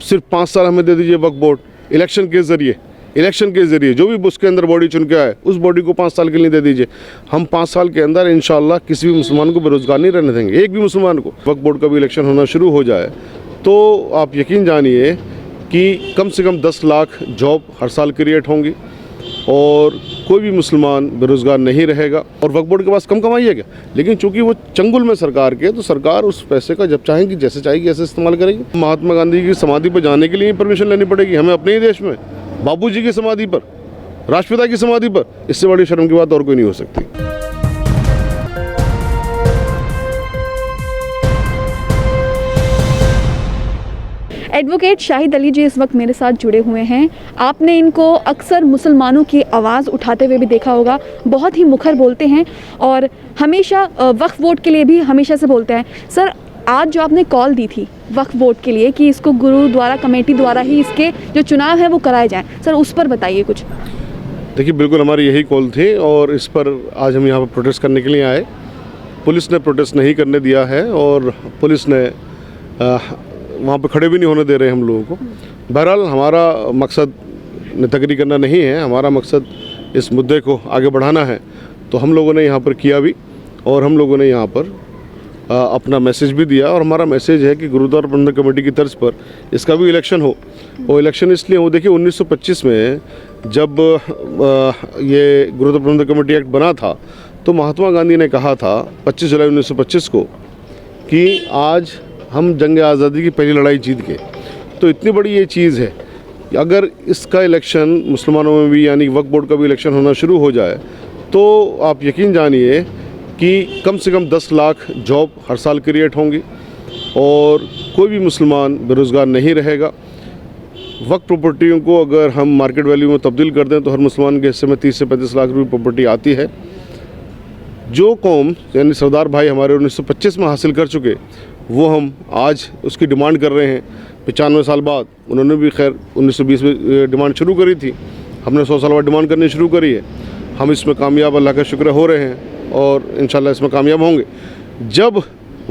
सिर्फ 5 साल हमें दे दीजिए वक्फ बोर्ड, इलेक्शन के ज़रिए जो भी उसके अंदर बॉडी चुन के आए उस बॉडी को 5 साल के लिए दे दीजिए। हम 5 साल के अंदर इंशाल्लाह किसी भी मुसलमान को बेरोज़गार नहीं रहने देंगे, एक भी मुसलमान को। वक्फ बोर्ड का भी इलेक्शन होना शुरू हो जाए तो आप यकीन जानिए कि कम से कम 10 लाख जॉब हर साल क्रिएट होंगी और कोई भी मुसलमान बेरोज़गार नहीं रहेगा। और वक्फ बोर्ड के पास कम कमाई है क्या, लेकिन चूंकि वो चंगुल में सरकार के, तो सरकार उस पैसे का जब चाहेगी जैसे चाहेगी ऐसे इस्तेमाल करेगी। महात्मा गांधी की समाधि पर जाने के लिए परमिशन लेनी पड़ेगी हमें अपने ही देश में, बापूजी की समाधि पर, राष्ट्रपिता की समाधि पर। इससे बड़ी शर्म की बात और कोई नहीं हो सकती। एडवोकेट शाहिद अली जी इस वक्त मेरे साथ जुड़े हुए हैं। आपने इनको अक्सर मुसलमानों की आवाज़ उठाते हुए भी देखा होगा। बहुत ही मुखर बोलते हैं और हमेशा वक्फ बोर्ड के लिए भी हमेशा से बोलते हैं। सर, आज जो आपने कॉल दी थी वक्फ बोर्ड के लिए कि इसको गुरुद्वारा कमेटी द्वारा ही इसके जो चुनाव है वो कराए जाएं, सर उस पर बताइए कुछ। देखिए, बिल्कुल हमारी यही कॉल थी और इस पर आज हम यहाँ पर प्रोटेस्ट करने के लिए आए। पुलिस ने प्रोटेस्ट नहीं करने दिया है और पुलिस ने वहाँ पर खड़े भी नहीं होने दे रहे हम लोगों को। बहरहाल हमारा मकसद नेतागिरी करना नहीं है, हमारा मकसद इस मुद्दे को आगे बढ़ाना है। तो हम लोगों ने यहाँ पर किया भी और हम लोगों ने यहाँ पर अपना मैसेज भी दिया। और हमारा मैसेज है कि गुरुद्वारा प्रबंधक कमेटी की तर्ज पर इसका भी इलेक्शन हो। और इलेक्शन इसलिए हो, देखिए 1925 में जब ये गुरुद्वारा प्रबंधक कमेटी एक्ट बना था तो महात्मा गांधी ने कहा था 25 जुलाई 1925 को कि आज हम जंग आज़ादी की पहली लड़ाई जीत गए। तो इतनी बड़ी ये चीज़ है कि अगर इसका इलेक्शन मुसलमानों में भी यानी वक्फ बोर्ड का भी इलेक्शन होना शुरू हो जाए तो आप यकीन जानिए कि कम से कम 10 लाख जॉब हर साल क्रिएट होंगी और कोई भी मुसलमान बेरोज़गार नहीं रहेगा। वक्फ प्रॉपर्टियों को अगर हम मार्केट वैल्यू में तब्दील कर दें तो हर मुसलमान के हिस्से में 30 से 35 लाख रुपये प्रॉपर्टी आती है। जो कौम यानी सरदार भाई हमारे 1925 में हासिल कर चुके, वो हम आज उसकी डिमांड कर रहे हैं 95 साल बाद। उन्होंने भी खैर 1920 में डिमांड शुरू करी थी, हमने 100 साल बाद डिमांड करनी शुरू करी है। हम इसमें कामयाब, अल्लाह का शुक्र हो रहे हैं और इंशाल्लाह इसमें कामयाब होंगे। जब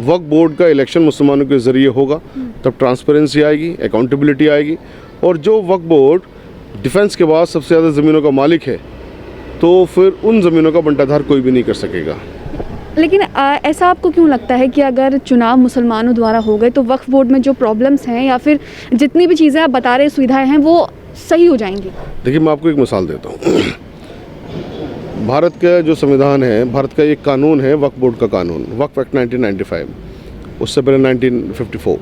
वक्फ बोर्ड का इलेक्शन मुसलमानों के ज़रिए होगा तब ट्रांसपेरेंसी आएगी, अकाउंटेबिलिटी आएगी। और जो वक्फ बोर्ड डिफेंस के बाद सबसे ज़्यादा ज़मीनों का मालिक है तो फिर उन ज़मीनों का बंटाधार कोई भी नहीं कर सकेगा। लेकिन ऐसा आपको क्यों लगता है कि अगर चुनाव मुसलमानों द्वारा हो गए तो वक्फ बोर्ड में जो प्रॉब्लम्स हैं या फिर जितनी भी चीज़ें आप बता रहे सुविधाएं हैं वो सही हो जाएंगी? देखिए, मैं आपको एक मिसाल देता हूँ। भारत का जो संविधान है, भारत का एक कानून है वक्फ बोर्ड का कानून, वक्फ एक्ट 1995, उससे पहले 1954।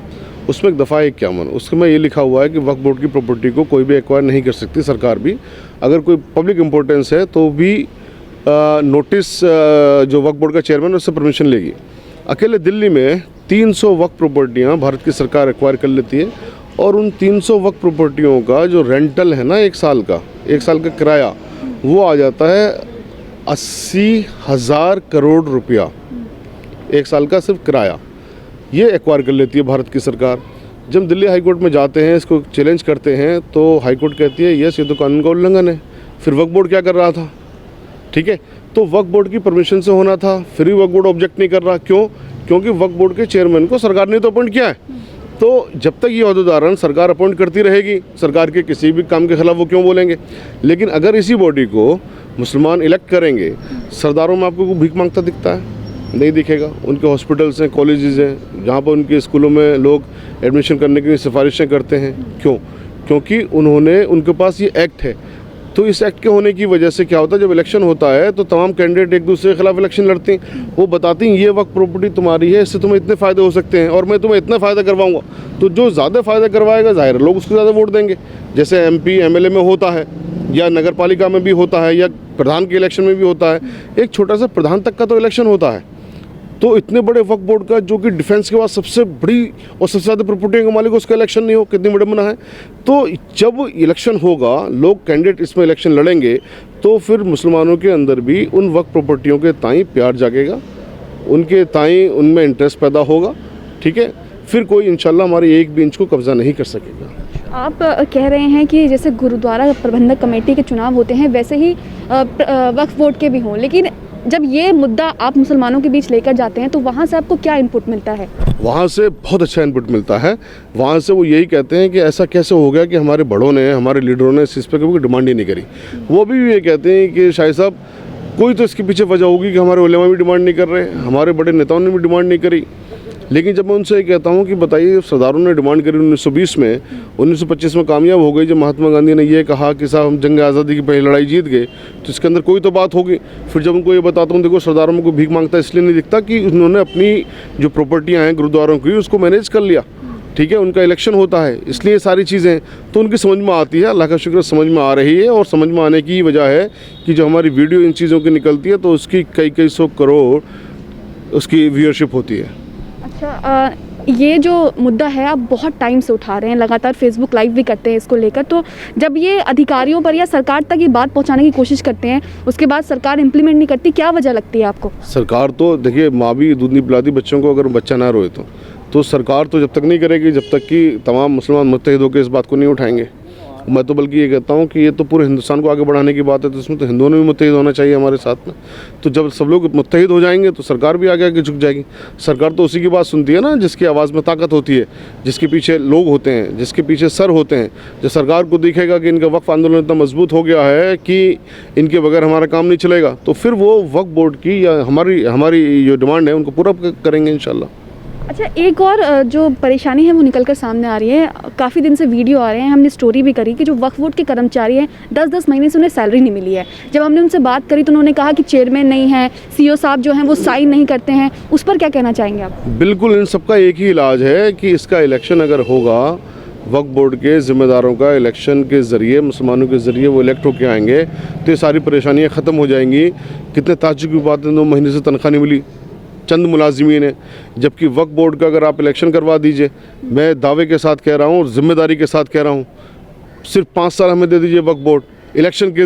उसमें एक दफ़ा 51 उसमें ये लिखा हुआ है कि वक्फ बोर्ड की प्रॉपर्टी को कोई भी एक्वायर नहीं कर सकती सरकार भी। अगर कोई पब्लिक इम्पोर्टेंस है तो भी नोटिस जो वक्फ बोर्ड का चेयरमैन उससे परमिशन लेगी। अकेले दिल्ली में 300 वक्फ प्रॉपर्टियाँ भारत की सरकार एक्वायर कर लेती है और उन 300 वक्फ प्रॉपर्टियों का जो रेंटल है ना, एक साल का किराया, वो आ जाता है 80,000 करोड़ रुपया। एक साल का सिर्फ किराया ये एक्वायर कर लेती है भारत की सरकार। जब दिल्ली हाई कोर्ट में जाते हैं, इसको चैलेंज करते हैं तो हाई कोर्ट कहती है यस, ये तो कानून का उल्लंघन है। फिर वक्फ बोर्ड क्या कर रहा था? ठीक है, तो वक्फ बोर्ड की परमिशन से होना था, फिर भी वक्फ बोर्ड ऑब्जेक्ट नहीं कर रहा। क्यों? क्योंकि वक्फ बोर्ड के चेयरमैन को सरकार ने तो अपॉइंट किया है। तो जब तक ये ओहदेदारान सरकार अपॉइंट करती रहेगी, सरकार के किसी भी काम के खिलाफ वो क्यों बोलेंगे? लेकिन अगर इसी बॉडी को मुसलमान इलेक्ट करेंगे, सरदारों में आपको भीख मांगता दिखता है? नहीं दिखेगा। उनके हॉस्पिटल्स हैं, कॉलेजेस हैं, जहाँ पर उनके स्कूलों में लोग एडमिशन करने के लिए सिफारिशें करते हैं। क्यों? क्योंकि उनके पास ये एक्ट है। तो इस एक्ट के होने की वजह से क्या होता है, जब इलेक्शन होता है तो तमाम कैंडिडेट एक दूसरे के खिलाफ इलेक्शन लड़ते हैं। वो बताती हैं ये वक्त प्रॉपर्टी तुम्हारी है, इससे तुम्हें इतने फ़ायदे हो सकते हैं और मैं तुम्हें इतना फ़ायदा करवाऊंगा। तो जो ज़्यादा फ़ायदा करवाएगा ज़ाहिर लोग उसको ज़्यादा वोट देंगे। जैसे MP MLA में होता है या नगर पालिका में भी होता है या प्रधान के इलेक्शन में भी होता है। एक छोटा सा प्रधान तक का तो इलेक्शन होता है। तो इतने बड़े वक्फ बोर्ड का, जो कि डिफेंस के बाद सबसे बड़ी और सबसे ज़्यादा प्रॉपर्टी का मालिक, उसका इलेक्शन नहीं हो, कितनी विडंबना है। तो जब इलेक्शन होगा, लोग कैंडिडेट इसमें इलेक्शन लड़ेंगे, तो फिर मुसलमानों के अंदर भी उन वक्फ प्रॉपर्टियों के ताई प्यार जागेगा, उनके ताई उनमें इंटरेस्ट पैदा होगा। ठीक है, फिर कोई इंशाल्लाह हमारे एक भी इंच को कब्जा नहीं कर सकेगा। आप कह रहे हैं कि जैसे गुरुद्वारा प्रबंधक कमेटी के चुनाव होते हैं वैसे ही वक्फ बोर्ड के भी हों, लेकिन जब ये मुद्दा आप मुसलमानों के बीच लेकर जाते हैं तो वहाँ से आपको क्या इनपुट मिलता है? वहाँ से बहुत अच्छा इनपुट मिलता है। वहाँ से वो यही कहते हैं कि ऐसा कैसे हो गया कि हमारे बड़ों ने, हमारे लीडरों ने इस पर कभी डिमांड ही नहीं करी। वो भी ये कहते हैं कि शाहिद साहब कोई तो इसके पीछे वजह होगी कि हमारे उलेमा भी डिमांड नहीं कर रहे, हमारे बड़े नेताओं ने भी डिमांड नहीं करी। लेकिन जब मैं उनसे ये कहता हूँ कि बताइए, सरदारों ने डिमांड करी 1920 में, 1925 में कामयाब हो गई जब महात्मा गांधी ने ये कहा कि साहब हम जंग आज़ादी की पहली लड़ाई जीत गए, तो इसके अंदर कोई तो बात होगी। फिर जब उनको ये बताता हूँ, देखो सरदारों में कोई भीख मांगता इसलिए नहीं दिखता कि उन्होंने अपनी जो प्रॉपर्टियाँ हैं गुरुद्वारों की उसको मैनेज कर लिया, ठीक है, उनका इलेक्शन होता है, इसलिए सारी चीज़ें तो उनकी समझ में आती है। अल्लाह का शुक्र समझ में आ रही है, और समझ में आने की वजह है कि जो हमारी वीडियो इन चीज़ों की निकलती है तो उसकी कई सौ करोड़ उसकी व्यूअरशिप होती है। अच्छा, ये जो मुद्दा है आप बहुत टाइम से उठा रहे हैं, लगातार फेसबुक लाइव भी करते हैं इसको लेकर, तो जब ये अधिकारियों पर या सरकार तक ये बात पहुंचाने की कोशिश करते हैं उसके बाद सरकार इम्प्लीमेंट नहीं करती, क्या वजह लगती है आपको? सरकार तो देखिए, माँ भी दूध नहीं पिलाती बच्चों को अगर बच्चा ना रोए तो सरकार तो जब तक नहीं करेगी जब तक कि तमाम मुसलमान मुत्तहिद होकर इस बात को नहीं उठाएंगे। मैं तो बल्कि ये कहता हूँ कि ये तो पूरे हिंदुस्तान को आगे बढ़ाने की बात है, तो इसमें तो हिंदुओं ने भी मुत्तहिद होना चाहिए हमारे साथ में। तो जब सब लोग मुत्तहिद हो जाएंगे तो सरकार भी आगे आगे झुक जाएगी। सरकार तो उसी की बात सुनती है ना जिसकी आवाज़ में ताकत होती है, जिसके पीछे लोग होते हैं, जिसके पीछे सर होते हैं। जब सरकार को दिखेगा कि इनका वक्फ आंदोलन इतना मजबूत हो गया है कि इनके बगैर हमारा काम नहीं चलेगा, तो फिर वो वक्फ बोर्ड की या हमारी जो डिमांड है उनको पूरा करेंगे इंशाल्लाह। अच्छा, एक और जो परेशानी है वो निकल कर सामने आ रही है। काफ़ी दिन से वीडियो आ रहे हैं, हमने स्टोरी भी करी कि जो वक्फ बोर्ड के कर्मचारी हैं 10-10 महीने से उन्हें सैलरी नहीं मिली है। जब हमने उनसे बात करी तो उन्होंने कहा कि चेयरमैन नहीं है, सीईओ साहब जो हैं वो साइन नहीं करते हैं। उस पर क्या कहना चाहेंगे आप? बिल्कुल, इन सबका एक ही इलाज है कि इसका इलेक्शन अगर होगा, वक्फ बोर्ड के ज़िम्मेदारों का इलेक्शन के ज़रिए, मुसलमानों के ज़रिए वो इलेक्ट होकर आएंगे तो ये सारी परेशानियाँ ख़त्म हो जाएंगी। कितने ताज्जुब की बात है, 2 महीने से तनख्वाह नहीं मिली चंद मुलाजिमीन है, जबकि वक्फ बोर्ड का अगर आप इलेक्शन करवा दीजिए, मैं दावे के साथ कह रहा हूँ और ज़िम्मेदारी के साथ कह रहा हूँ, सिर्फ 5 साल हमें दे दीजिए वक्फ बोर्ड इलेक्शन के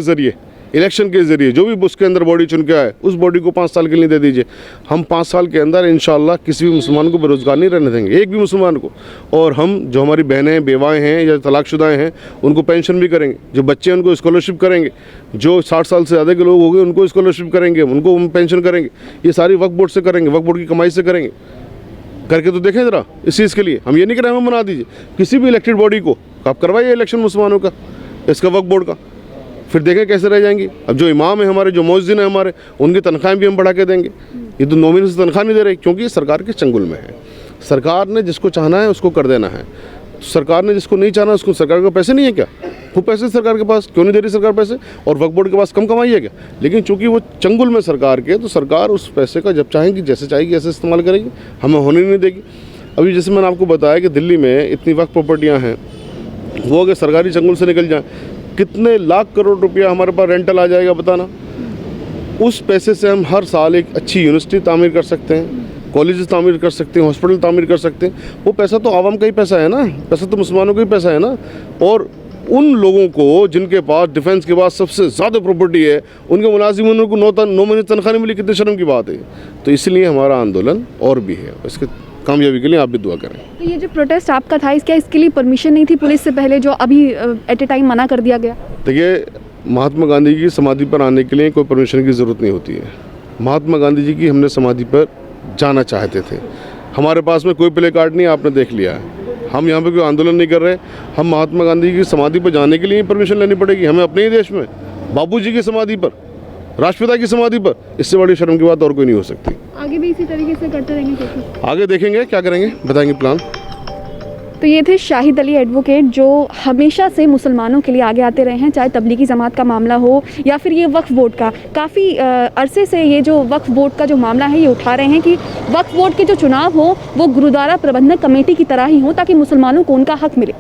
ज़रिए जो भी उसके अंदर बॉडी चुन के आए उस बॉडी को 5 साल के लिए दे दीजिए। हम 5 साल के अंदर इंशाल्लाह किसी भी मुसलमान को बेरोज़गार नहीं रहने देंगे, एक भी मुसलमान को। और हम जो हमारी बहनें बेवाएँ हैं या तलाकशुदाएँ हैं उनको पेंशन भी करेंगे, जो बच्चे हैं उनको स्कॉलरशिप करेंगे, जो 60 साल से ज़्यादा के लोग हो गए उनको स्कॉलरशिप करेंगे, उनको हम पेंशन करेंगे। ये सारी वक्फ बोर्ड से करेंगे, वक्फ बोर्ड की कमाई से करेंगे। करके तो देखें ज़रा इस चीज़ के लिए। हम ये नहीं कह रहे हम बना दीजिए, किसी भी इलेक्टेड बॉडी को आप करवाइए इलेक्शन मुसलमानों का, इसका वक्फ बोर्ड का, फिर देखें कैसे रह जाएंगी। अब जो इमाम है हमारे, जो मुअज्जिन है हमारे, उनकी तनख्वाहें भी हम बढ़ा के देंगे। ये तो 9 महीने से तनख्वाह नहीं दे रहे क्योंकि सरकार के चंगुल में है। सरकार ने जिसको चाहना है उसको कर देना है, सरकार ने जिसको नहीं चाहना उसको, सरकार के पैसे नहीं है क्या? वो पैसे सरकार के पास क्यों नहीं दे रही सरकार पैसे? और वक्फ बोर्ड के पास कम कमाई है क्या? लेकिन चूंकि वो चंगुल में सरकार के, तो सरकार उस पैसे का जब चाहेगी जैसे चाहेगी ऐसे इस्तेमाल करेगी, हमें होने नहीं देगी। अभी जैसे मैंने आपको बताया कि दिल्ली में इतनी वक्फ प्रॉपर्टियाँ हैं, वो अगर सरकारी चंगुल से निकल जाए कितने लाख करोड़ रुपया हमारे पास रेंटल आ जाएगा बताना। उस पैसे से हम हर साल एक अच्छी यूनिवर्सिटी तामीर कर सकते हैं, कॉलेजेस तामीर कर सकते हैं, हॉस्पिटल तामीर कर सकते हैं। वो पैसा तो आवाम का ही पैसा है ना, पैसा तो मुसलमानों का ही पैसा है ना। और उन लोगों को जिनके पास डिफेंस के बाद सबसे ज़्यादा प्रॉपर्टी है, उनके मुलाजिमों को 9 महीने तनख्वाह नहीं मिली, कितने शर्म की बात है। तो इसलिए हमारा आंदोलन और भी है, इसके कामयाबी के लिए आप भी दुआ करें। तो ये जो प्रोटेस्ट आपका था, क्या इसके लिए परमिशन नहीं थी पुलिस से पहले, जो अभी एट ए टाइम मना कर दिया गया? देखिए, महात्मा गांधी की समाधि पर आने के लिए कोई परमिशन की ज़रूरत नहीं होती है। महात्मा गांधी जी की हमने समाधि पर जाना चाहते थे, हमारे पास में कोई प्ले कार्ड नहीं, आपने देख लिया है। हम यहाँ पे कोई आंदोलन नहीं कर रहे, हम महात्मा गांधी की समाधि पर जाने के लिए परमिशन लेनी पड़ेगी हमें अपने ही देश में, बापू जी की समाधि पर, राष्ट्रपिता की समाधि पर। इससे बड़ी शर्म की बात और कोई नहीं हो सकती। आगे भी इसी तरीके से करते रहेंगे? आगे देखेंगे क्या करेंगे, बताएंगे प्लान। तो ये थे शाहिद अली एडवोकेट, जो हमेशा से मुसलमानों के लिए आगे आते रहे हैं, चाहे तबलीगी जमात का मामला हो या फिर ये वक्फ बोर्ड का। काफ़ी अरसे से ये जो वक्फ बोर्ड का जो मामला है ये उठा रहे हैं कि वक्फ बोर्ड के जो चुनाव हो वो गुरुद्वारा प्रबंधक कमेटी की तरह ही हो, ताकि मुसलमानों को उनका हक मिले।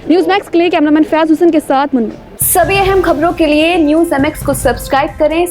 न्यूज़ मैक्स के लिए कैमरामैन फयाज हुसैन के साथ मुन्ना। सभी अहम खबरों के लिए न्यूज़ MX को सब्सक्राइब करें,